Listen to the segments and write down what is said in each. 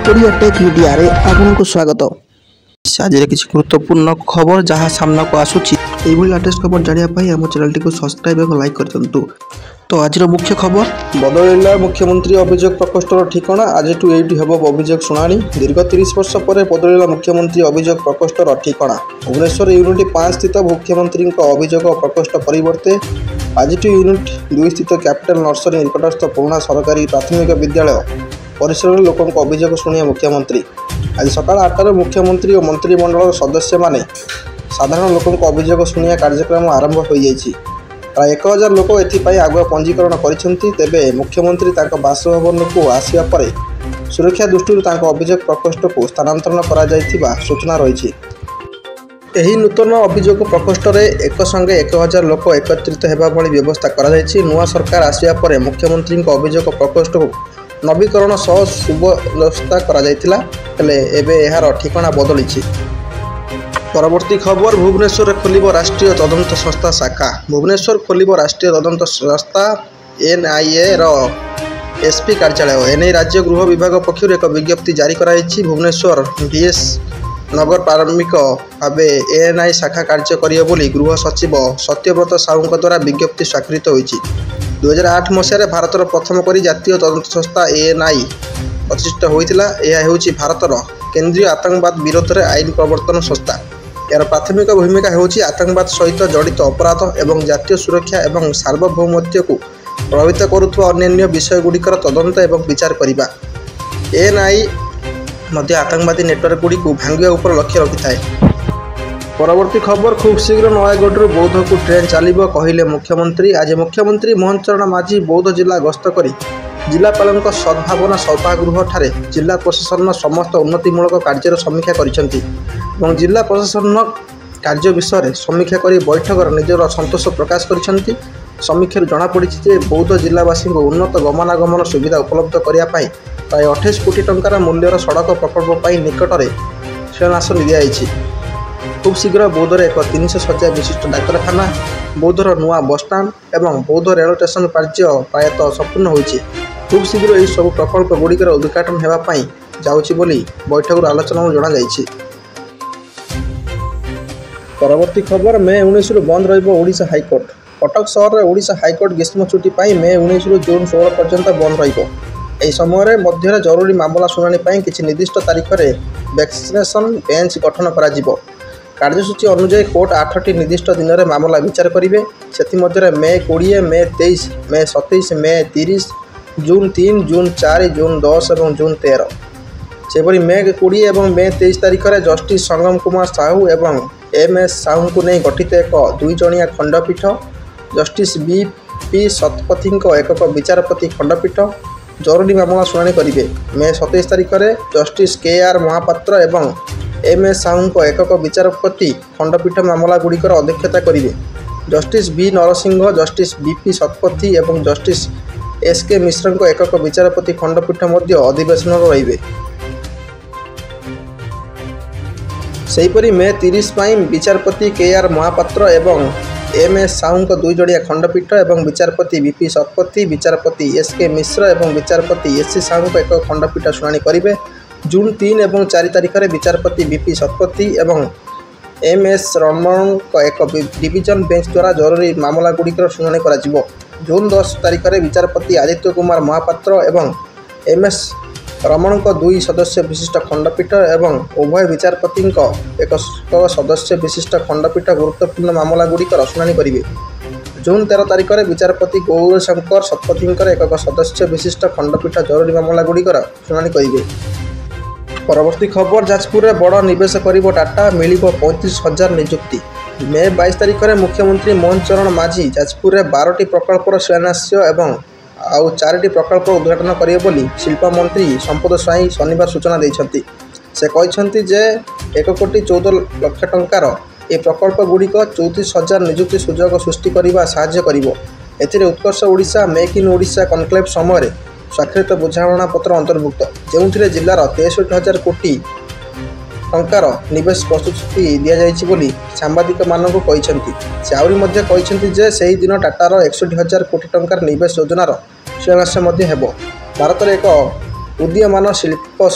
Odia take media रे आपनको स्वागत। आज किसी गुरुत्वपूर्ण खबर जहाँ सामना को आसूची लेटेस्ट खबर जानापी आम चैनल टी सब्सक्राइब और लाइक कर। तो आज मुख्य खबर बदलैला मुख्यमंत्री अभियोग प्रकोष्ठर ठिकाना। आज ये हम अभियोग शुणाणी। दीर्घ 30 वर्ष पर बदलैला मुख्यमंत्री अभियोग प्रकोष्ठर ठिकाना। भुवनेश्वर यूनिट 5 स्थित मुख्यमंत्री अभियोग प्रकोष्ठ परिवर्ते आज यूनिट 2 स्थित कैपिटल नर्सरी निकटस्थ पुराना सरकारी प्राथमिक विद्यालय परिसर लोक अभियोग शुणिया मुख्यमंत्री। आज सकाल 8 मुख्यमंत्री और मंत्रिमंडल सदस्य माने साधारण लोक अभियोग शुणिया कार्यक्रम आरंभ हो जाइए। प्राय 1000 लोक एथपाई आगुआ पंजीकरण करिसेंती। तेबे मुख्यमंत्री तांको बासभवन को आसिया परे सुरक्षा दृष्टि अभियोग प्रकोष्ठ को स्थानांतरण करा जायथिबा सूचना रही। एही नूतन अभियोग प्रकोष्ठ रे एक संगे 1000 लोक एकत्रित हेबा भली व्यवस्था करा जायछि। नुआ सरकार आसिया परे मुख्यमंत्री अभियोग प्रकोष्ठ को नवीकरण सह सुव्यवस्था करा जायथिला, हेले एबे एहार ठिकाना बदलिछि। परवर्ती खबर भुवनेश्वर खोलिब राष्ट्रीय तदंत संस्था शाखा। भुवनेश्वर खोलिब राष्ट्रीय तदंत संस्था NIA रो SP कार्यालय। एने राज्य गृह विभाग पक्षर एक विज्ञप्ति जारी कराई। भुवनेश्वर VS नगर प्रारंभिक भाव ANI शाखा कार्य करियो बोली गृह सचिव सत्यव्रत साहू द्वारा विज्ञप्ति स्वाक्षरित होईछि। 2008 मसीह भारतर प्रथम करी जातीय तदंत संस्था ANI प्रतिष्ठित होइतिला। यह हेउछि भारतर केंद्रीय आतंकवाद विरोध में आईन प्रवर्तन संस्था। यार प्राथमिक भूमिका हेउछि आतंकवाद सहित जड़ित अपराध एवं जातीय सुरक्षा एवं सार्वभौमत्व को प्रभावित करुवा अन्य विषयगुड़िकर तदंत एवं विचार करने। ANI मध्य आतंकवादी नेटवर्क गुड़ी को भांगा उपर लक्ष्य रखि थाए। परवर्ती खबर खूब शीघ्र नयागढ़ बौद्ध को ट्रेन चलो कहले मुख्यमंत्री। आज मुख्यमंत्री मोहन चरण माझी बौद्ध जिला गस्त कर जिलापाल सद्भावना सभागृह ठारे जिला प्रशासन समस्त उन्नतिमूलक कार्यर समीक्षा करिसेंती एवं जिला प्रशासन कार्य विषय समीक्षा कर बैठक निजर संतोष प्रकाश करिसेंती। समीक्षा जनापड़ी जे बौद्ध जिलावासी उन्नत गमनागमन सुविधा उपलब्ध करने प्राय 28 कोटी टंकार मूल्यर सड़क प्रकल्प निकट में शिलान्यास दिखाई। खूब शीघ्र बौद्ध एक 300 शଯ୍या विशिष्ट डाक्तखाना, बौद्धर नुआ बसस्टाण्ड एवं बौद्ध रेल स्टेशन कार्य प्रायतः संपूर्ण होइछि। खूब शीघ्र यह सब प्रकल्प गुड़िकर उद्घाटन होगापाई जाउछि बोली बैठक आलोचना जना जाइछि। परवर्ती खबर मे 19 बंद रहिबो ओडिशा हाईकोर्ट। कटक सहर में ओडिशा हाईकोर्ट ग्रीष्म छुट्टी पाई मे 19 जून 16 पर्यंत बंद रहिबो। एही समय मध्य जरूरी मामला शुणाणी पाई किछि निर्दिष्ट तारीख में वैक्सीनेशन बेंच गठन करा जिवो। कार्यसूची अनुसार कोर्ट 8टी निर्दिष्ट दिन में मामला विचार करेंगे। से मे 20, मे 23, मे 27, मे 30, जून 3, जून 4, जून 10 और जून 13। सेपरी मे 20 और मे 23 तारीख में जस्टिस संगम कुमार साहू एवं MS साहू को नहीं गठित एक 2 जणिया खंडपीठ, जस्टिस BP शतपथी एकक विचारपति खंडपीठ जरूरी मामला शुणाणी करेंगे। मे 27 तारीख में जस्टिस KR महापात्र एवं MS साहू एकक विचारपति खंडपीठ मामला गुड़िकर अध्यक्षता करेंगे। Justice B Narasimha, justice BP Satapathy एवं जस्टिस SK मिश्र एकक विचारपति खंडपीठ मध्य अधिवेशन रहिबे। सेहीपरि मे 30 विचारपति KR महापात्र एवं MS साहू 2 जणिया खंडपीठ एवं विचारपति BP शतपथी, विचारपति SK मिश्र एवं विचारपति SC साहू एक खंडपीठ शुणाणी करेंगे। जून 3 और 4 तारीख में विचारपति BP शतपथी एवं MS रमण एक डिविजन बेंच द्वारा जरूरी मामला गुड़िकर शुणाणी करा जिवो। जून 10 तारीख में विचारपति आदित्य कुमार महापात्र एवं MS रमण 2 सदस्य विशिष्ट खंडपीठ एवं उभय विचारपति एक सदस्य विशिष्ट खंडपीठ गुरुत्वपूर्ण मामला गुड़िकर शुणाणी करेंगे। जून 13 तारीख में विचारपति गौरशंकर शतपथी एक सदस्य विशिष्ट खंडपीठ जरूरी मामला गुड़िकर शुणाणी करेंगे। परवर्ती खबर जाजपुर में बड़ निवेश करिबो टाटा, मिलिबो 35,000 नियुक्ति। मे 22 तारीख में मुख्यमंत्री मोहन चरण माझी जाजपुर में 12टी प्रकल्पर शिलान्यास एवं आउ 4टी प्रकल्प उद्घाटन करेंगे बोली शिल्प मंत्री संपद स्वाई शनिवार सूचना देइछंती। से कहछंती जे 1,14,00,000 टंकार ए प्रकल्प गुड़िक 34,000 नियुक्ति सुजोग सृष्टि करने साहाय्य करिबो। एथिरे Utkarsh Odisha make in Odisha conclave समय स्वाक्षरित बुझामणा पत्र अंतर्भुक्त, जो जिलार 63,000 कोटी टंकार निवेश प्रस्तुति दि जाइछि बोली सांबादिक मानक कहछंती। से आउरी मध्य कहछंती जे सेही दिन टाटार 61,000 कोटी टंकार निवेश योजनार शिलान्यास हेबो। भारत एक उदीयमान शिल्प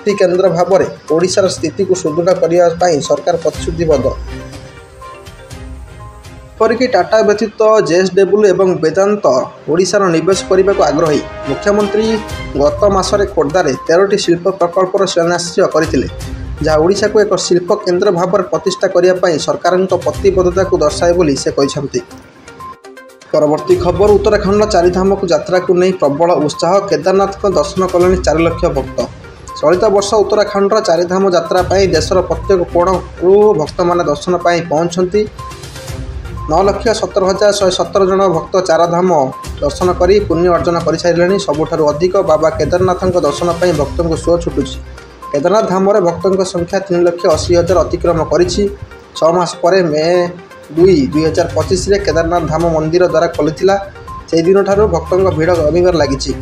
ଶକ୍ତି କେନ୍ଦ୍ର ଭାବରେ ଓଡ଼ିଶାର ସ୍ଥିତିକୁ ସୁଦୃଢ଼ କରିବା ପାଇଁ ସରକାର ପ୍ରତିଶ୍ରୁତିବଦ୍ଧ। ଏପରିକି ଟାଟା ବ୍ୟତୀତ ଜେଏସଡବ୍ଲ୍ୟୁ ଏବଂ ବେଦାନ୍ତ ଓଡ଼ିଶାର ନିବେଶ କରିବାକୁ ଆଗ୍ରହୀ। ମୁଖ୍ୟମନ୍ତ୍ରୀ ଗତ ମାସରେ ଖୋର୍ଦ୍ଧାରେ 13ଟି ଶିଳ୍ପ ପ୍ରକଳ୍ପର ଶିଳାନ୍ୟାସ କରିଥିଲେ, ଯାହା ଓଡ଼ିଶାକୁ ଏକ ଶିଳ୍ପ କେନ୍ଦ୍ର ଭାବରେ ପ୍ରତିଷ୍ଠା କରିବା ପାଇଁ ସରକାରଙ୍କ ପ୍ରତିବଦ୍ଧତାକୁ ଦର୍ଶାଏ ବୋଲି ସେ କହିଛନ୍ତି। ପରବର୍ତ୍ତୀ ଖବର, ଉତ୍ତରାଖଣ୍ଡ ଚାରିଧାମକୁ ଯାତ୍ରାକୁ ନେଇ ପ୍ରବଳ ଉତ୍ସାହ। କେଦାରନାଥଙ୍କ ଦର୍ଶନ କଲେଣି 4 ଲକ୍ଷ ଭକ୍ତ। ଚଳିତ ବର୍ଷ ଉତ୍ତରାଖଣ୍ଡର ଚାରିଧାମ ଯାତ୍ରା ପାଇଁ ଦେଶର ପ୍ରତ୍ୟେକ କୋଣରୁ ଭକ୍ତମାନେ ଦର୍ଶନ ପାଇଁ ପହଞ୍ଚୁଛନ୍ତି। 9,17,117 ଜଣ ଭକ୍ତ ଚାରଧାମ ଦର୍ଶନ କରି ପୁଣ୍ୟ ଅର୍ଜନ କରିସାରିଲେଣି। ସବୁଠାରୁ ଅଧିକ ବାବା କେଦାରନାଥଙ୍କ ଦର୍ଶନ ପାଇଁ ଭକ୍ତଙ୍କୁ ସୁଅ ଛୁଟୁଛି। କେଦାରନାଥ ଧାମରେ ଭକ୍ତଙ୍କ ସଂଖ୍ୟା 3,80,000 ଅତିକ୍ରମ କରିଛି। 6 ମାସ ପରେ ମେ 2, 2025ରେ କେଦାରନାଥ ଧାମ ମନ୍ଦିର ଦ୍ୱାର ଖୋଲିଥିଲା। ସେହିଦିନଠାରୁ ଭକ୍ତଙ୍କ ଭିଡ଼ କମିବାରେ ଲାଗିଛି।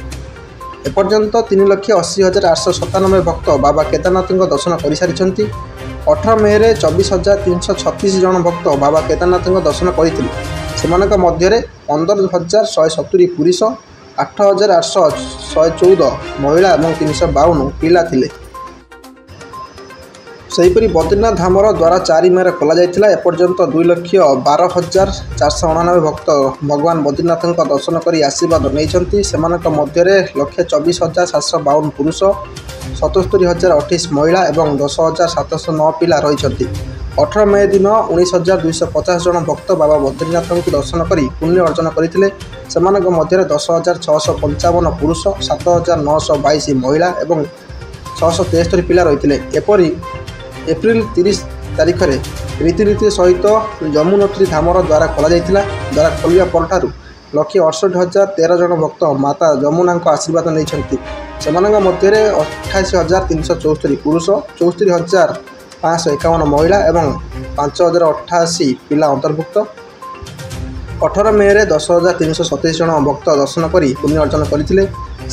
ଏପର୍ଯ୍ୟନ୍ତ 3,80,897 ଭକ୍ତ ବାବା କେଦାରନାଥଙ୍କ ଦର୍ଶନ କରିସାରିଛନ୍ତି। 18 ମେରେ 24,336 ଜଣ ଭକ୍ତ ବାବା କେଦାରନାଥଙ୍କ ଦର୍ଶନ କରିଥିଲେ। ସେମାନଙ୍କ ମଧ୍ୟରେ 15,170 ପୁରୁଷ, 8,814 ମହିଳା ଏବଂ 352 ପିଲା ଥିଲେ। ସେହିପରି ବଦ୍ରିନାଥ ଧାମର ଦ୍ୱାର 4 ମେରେ ଖୋଲାଯାଇଥିଲା। ଏପର୍ଯ୍ୟନ୍ତ 2,12,499 ଭକ୍ତ ଭଗବାନ ବଦ୍ରିନାଥଙ୍କ ଦର୍ଶନ କରି ଆଶୀର୍ବାଦ ନେଇଛନ୍ତି। ସେମାନଙ୍କ ମଧ୍ୟରେ 1,24,752 ପୁରୁଷ, 77,028 ମହିଳା ଏବଂ 10,709 ପିଲା ରହିଛନ୍ତି। 18 ମେ ଦିନ 19,250 ଜଣ ଭକ୍ତ ବାବା ବଦ୍ରିନାଥଙ୍କୁ ଦର୍ଶନ କରି ପୁଣ୍ୟ ଅର୍ଜନ କରିଥିଲେ। ସେମାନଙ୍କ ମଧ୍ୟରେ 10,655 ପୁରୁଷ, 7,922 ମହିଳା ଏବଂ 673 ପିଲା ରହିଥିଲେ। ଏପ୍ରିଲ 30 ତାରିଖରେ ରୀତିନୀତି ସହିତ ଯମୁନୋତ୍ରୀ ଧାମର ଦ୍ୱାର ଖୋଲାଯାଇଥିଲା। ଦ୍ୱାର ଖୋଲିବା ପରଠାରୁ 1,68,013 ଜଣ ଭକ୍ତ ମାତା ଯମୁନାଙ୍କ ଆଶୀର୍ବାଦ ନେଇଛନ୍ତି। ସେମାନଙ୍କ ମଧ୍ୟରେ 88,374 ପୁରୁଷ, 74,551 ମହିଳା ଏବଂ 5,088 ପିଲା ଅନ୍ତର୍ଭୁକ୍ତ। 18 ମେରେ 10,327 ଜଣ ଭକ୍ତ ଦର୍ଶନ କରି ପୁଣ୍ୟ ଅର୍ଜନ କରିଥିଲେ।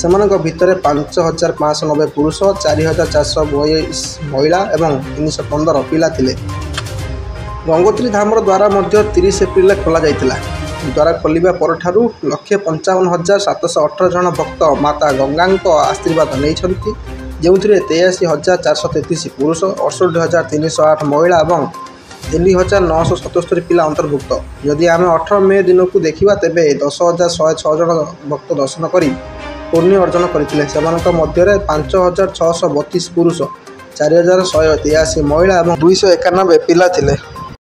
ସେମାନଙ୍କ ଭିତରେ 5,590 ପୁରୁଷ, 4,422 ମହିଳା ଏବଂ 315 ପିଲା ଥିଲେ। ଗଙ୍ଗୋତ୍ରୀ ଧାମର ଦ୍ୱାର ମଧ୍ୟ 30 ଏପ୍ରିଲରେ ଖୋଲାଯାଇଥିଲା। ଦ୍ୱାର ଖୋଲିବା ପରଠାରୁ 1,55,718 ଜଣ ଭକ୍ତ ମାତା ଗଙ୍ଗାଙ୍କ ଆଶୀର୍ବାଦ ନେଇଛନ୍ତି, ଯେଉଁଥିରେ 83,433 ପୁରୁଷ, 68,308 ମହିଳା ଏବଂ 3,977 ପିଲା ଅନ୍ତର୍ଭୁକ୍ତ। ଯଦି ଆମେ 18 ମେ ଦିନକୁ ଦେଖିବା, ତେବେ 10,106 ଜଣ ଭକ୍ତ ଦର୍ଶନ କରି ପୁଣ୍ୟ ଅର୍ଜନ କରିଥିଲେ। ସେମାନଙ୍କ ମଧ୍ୟରେ 5,632 ପୁରୁଷ, 4,183 ମହିଳା ଏବଂ 291 ପିଲା ଥିଲେ।